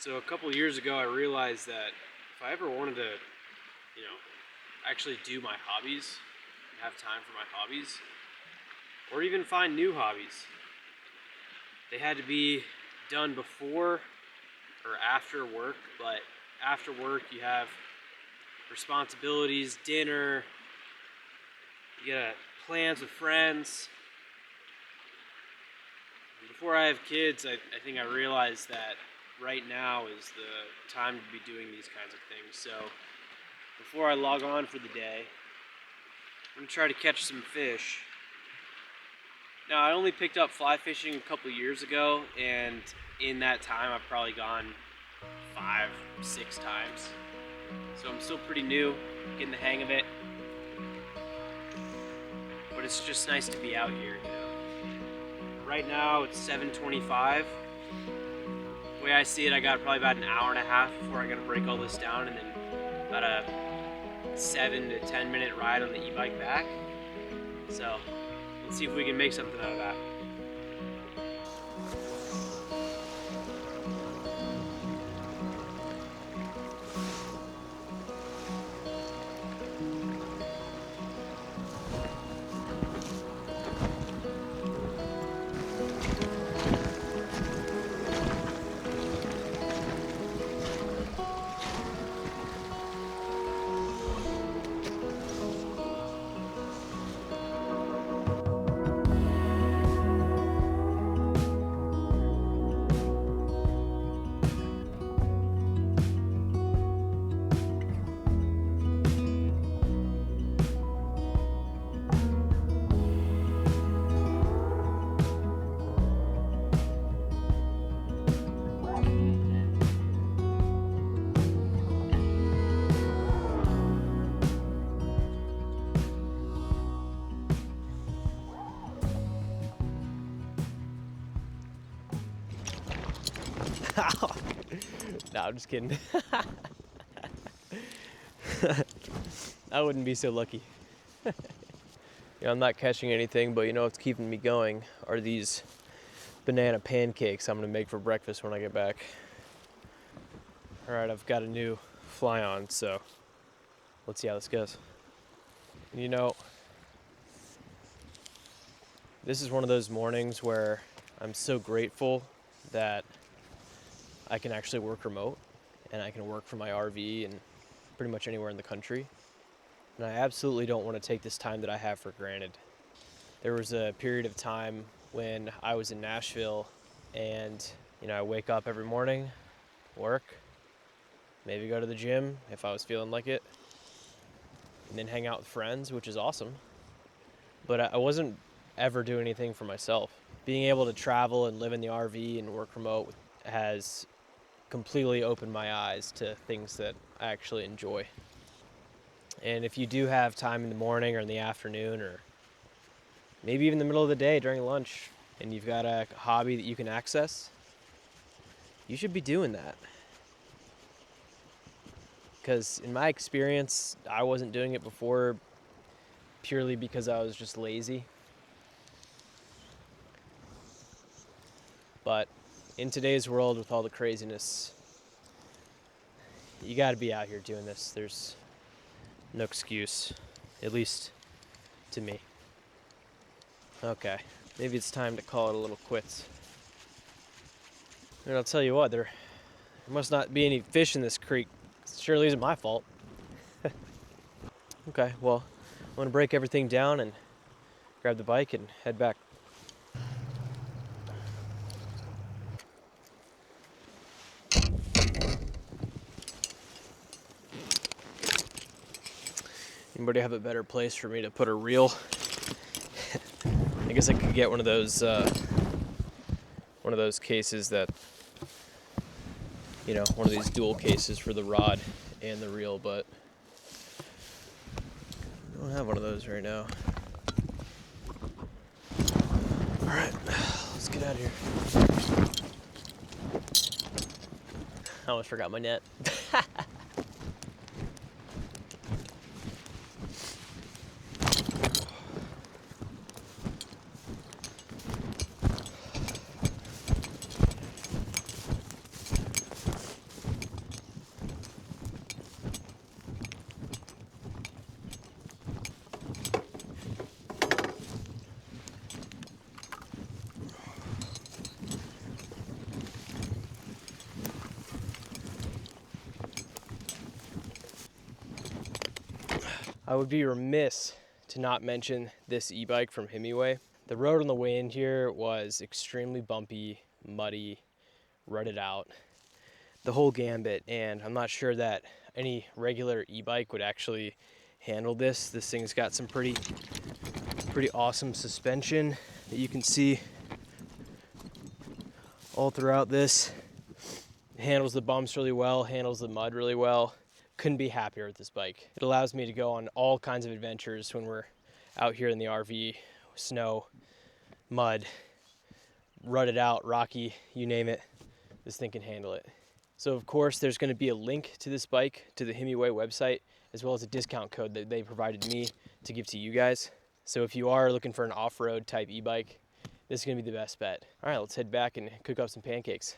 So a couple years ago, I realized that if I ever wanted to, actually do my hobbies, have time for my hobbies, or even find new hobbies, they had to be done before or after work. But after work, you have responsibilities, dinner, you got plans with friends. Before I have kids, I think I realized that right now is the time to be doing these kinds of things. So before I log on for the day, I'm going to try to catch some fish. Now, I only picked up fly fishing a couple years ago, and in that time I've probably gone 5, 6 times. So I'm still pretty new, getting the hang of it. But it's just nice to be out here, Right now it's 7:25. The way I see it, I got probably about an hour and a half before I gotta break all this down, and then about a 7 to 10 minute ride on the e-bike back. So let's see if we can make something out of that. No, I'm just kidding. I wouldn't be so lucky. I'm not catching anything, but what's keeping me going are these banana pancakes I'm gonna make for breakfast when I get back. All right, I've got a new fly on, so let's see how this goes. This is one of those mornings where I'm so grateful that I can actually work remote, and I can work from my RV and pretty much anywhere in the country. And I absolutely don't want to take this time that I have for granted. There was a period of time when I was in Nashville, and I wake up every morning, work, maybe go to the gym if I was feeling like it, and then hang out with friends, which is awesome. But I wasn't ever doing anything for myself. Being able to travel and live in the RV and work remote has completely opened my eyes to things that I actually enjoy. And if you do have time in the morning or in the afternoon, or maybe even the middle of the day during lunch, and you've got a hobby that you can access, you should be doing that. Because in my experience, I wasn't doing it before purely because I was just lazy. But in today's world, with all the craziness, you got to be out here doing this. There's no excuse, at least to me. Okay, maybe it's time to call it a little quits. And I'll tell you what, there must not be any fish in this creek. It surely isn't my fault. Okay, well, I'm gonna break everything down and grab the bike and head back. Anybody have a better place for me to put a reel? I guess I could get one of those cases that, one of these dual cases for the rod and the reel, but I don't have one of those right now. All right, let's get out of here. I almost forgot my net. I would be remiss to not mention this e-bike from Hemiway. The road on the way in here was extremely bumpy, muddy, rutted out, the whole gambit, and I'm not sure that any regular e-bike would actually handle this. This thing's got some pretty awesome suspension that you can see all throughout this. It handles the bumps really well, handles the mud really well. Couldn't be happier with this bike. It allows me to go on all kinds of adventures when we're out here in the RV, snow, mud, rutted out, rocky, you name it, this thing can handle it. So of course there's going to be a link to this bike to the Hemiway website, as well as a discount code that they provided me to give to you guys. So if you are looking for an off-road type e-bike, this is going to be the best bet. All right, let's head back and cook up some pancakes.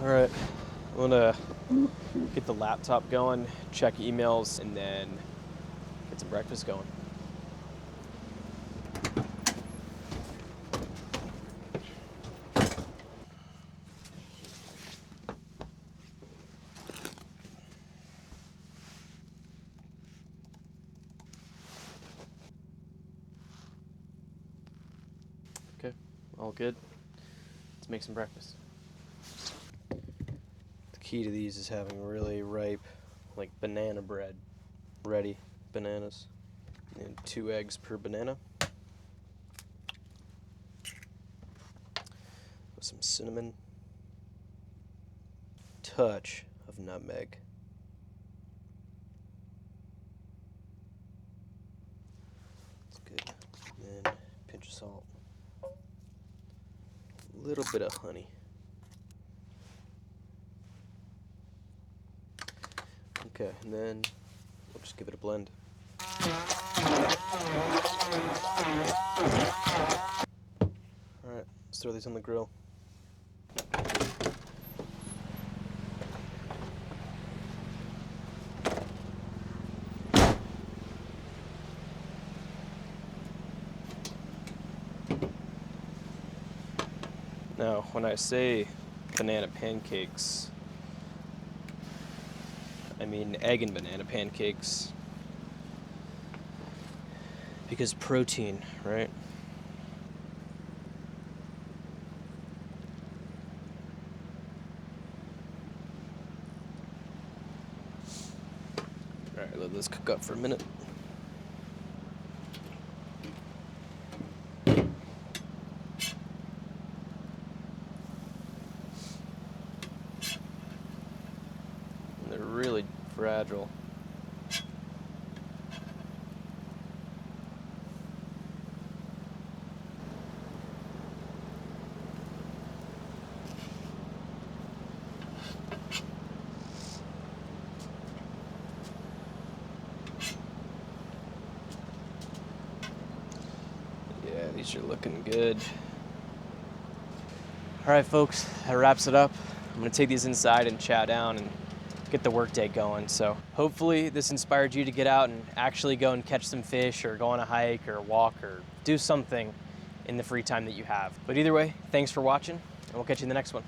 All right, I'm gonna get the laptop going, check emails, and then get some breakfast going. Okay, all good. Let's make some breakfast. The key to these is having really ripe, like banana bread, ready bananas, and 2 eggs per banana. With some cinnamon, touch of nutmeg. That's good. And then pinch of salt. A little bit of honey. Okay, and then we'll just give it a blend. Alright, let's throw these on the grill. Now, when I say banana pancakes, I mean egg and banana pancakes, because protein, right? All right, let this cook up for a minute. They're really fragile. Yeah, these are looking good. All right, folks, that wraps it up. I'm gonna take these inside and chow down and get the workday going. So hopefully this inspired you to get out and actually go and catch some fish or go on a hike or walk or do something in the free time that you have. But either way, thanks for watching, and we'll catch you in the next one.